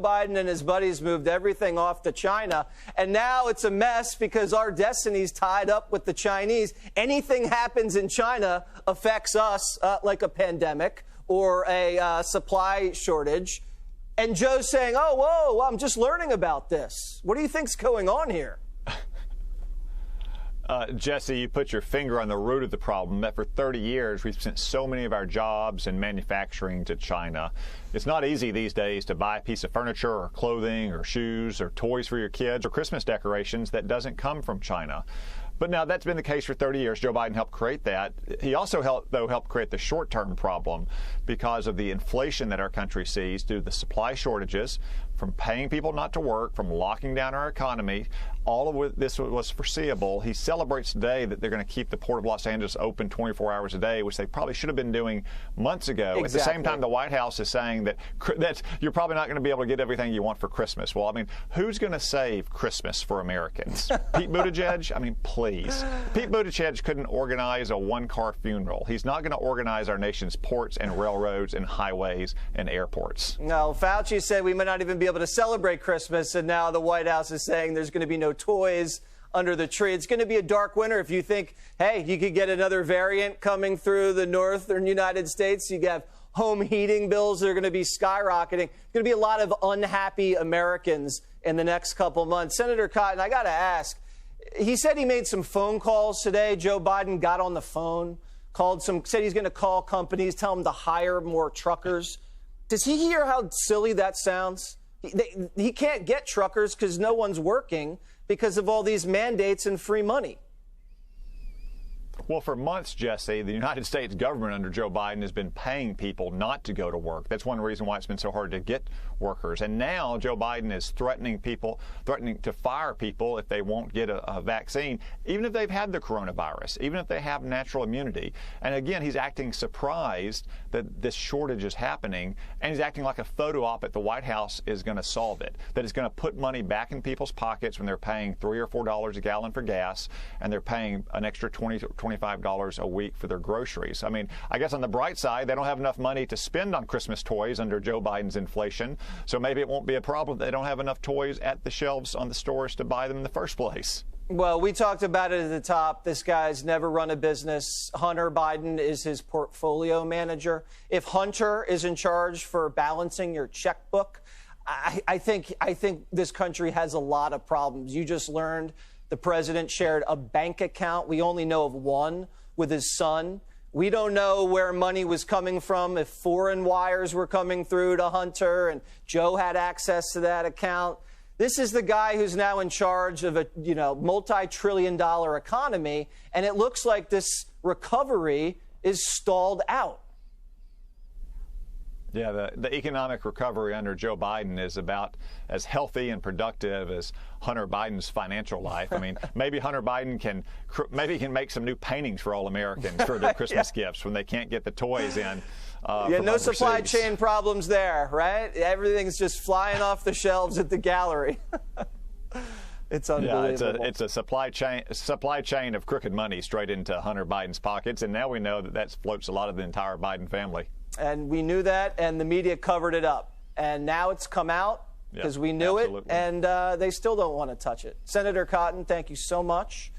Biden and his buddies moved everything off to China, and now it's a mess because our destiny's tied up with the Chinese. Anything happens in China affects us, like a pandemic or a supply shortage. And Joe's saying, oh, whoa, I'm just learning about this. What do you think's going on here? Jesse, you put your finger on the root of the problem, that for 30 years we've sent so many of our jobs and manufacturing to China. It's not easy these days to buy a piece of furniture or clothing or shoes or toys for your kids or Christmas decorations that doesn't come from China. But now that's been the case for 30 years. Joe Biden helped create that. He also helped create the short-term problem because of the inflation that our country sees due to the supply shortages, from paying people not to work, from locking down our economy. All of this was foreseeable. He celebrates today that they're going to keep the Port of Los Angeles open 24 hours a day, which they probably should have been doing months ago. Exactly. At the same time, the White House is saying that you're probably not going to be able to get everything you want for Christmas. Well, I mean, who's going to save Christmas for Americans? Pete Buttigieg? I mean, please. Pete Buttigieg couldn't organize a one-car funeral. He's not going to organize our nation's ports and railroads and highways and airports. No, Fauci said we might not even be able to celebrate Christmas, and now the White House is saying there's going to be no toys under the tree. It's going to be a dark winter if you think, hey, you could get another variant coming through the northern United States. You have home heating bills that are going to be skyrocketing. There's going to be a lot of unhappy Americans in the next couple months. Senator Cotton, I got to ask, he said he made some phone calls today. Joe Biden got on the phone, said he's going to call companies, tell them to hire more truckers. Does he hear how silly that sounds? He can't get truckers because no one's working because of all these mandates and free money. Well, for months, Jesse, the United States government under Joe Biden has been paying people not to go to work. That's one reason why it's been so hard to get workers. And now Joe Biden is threatening to fire people if they won't get a vaccine, even if they've had the coronavirus, even if they have natural immunity. And again, he's acting surprised that this shortage is happening, and he's acting like a photo op at the White House is going to solve it, that it's going to put money back in people's pockets when they're paying $3 or $4 a gallon for gas and they're paying an extra $25 a week for their groceries. I mean, I guess on the bright side, they don't have enough money to spend on Christmas toys under Joe Biden's inflation, so maybe it won't be a problem. They don't have enough toys at the shelves on the stores to buy them in the first place. Well, we talked about it at the top. This guy's never run a business. Hunter Biden is his portfolio manager. If Hunter is in charge for balancing your checkbook, I think this country has a lot of problems. You just learned the president shared a bank account. We only know of one with his son. We don't know where money was coming from, if foreign wires were coming through to Hunter and Joe had access to that account. This is the guy who's now in charge of a multi-trillion-dollar economy, and it looks like this recovery is stalled out. Yeah, the economic recovery under Joe Biden is about as healthy and productive as Hunter Biden's financial life. I mean, maybe Hunter Biden can make some new paintings for all Americans for their Christmas gifts when they can't get the toys in. No supply chain problems there, right? Everything's just flying off the shelves at the gallery. It's unbelievable. Yeah, it's a supply chain of crooked money straight into Hunter Biden's pockets, and now we know that floats a lot of the entire Biden family. And we knew that, and the media covered it up. And now it's come out because we knew it, and they still don't want to touch it. Senator Cotton, thank you so much.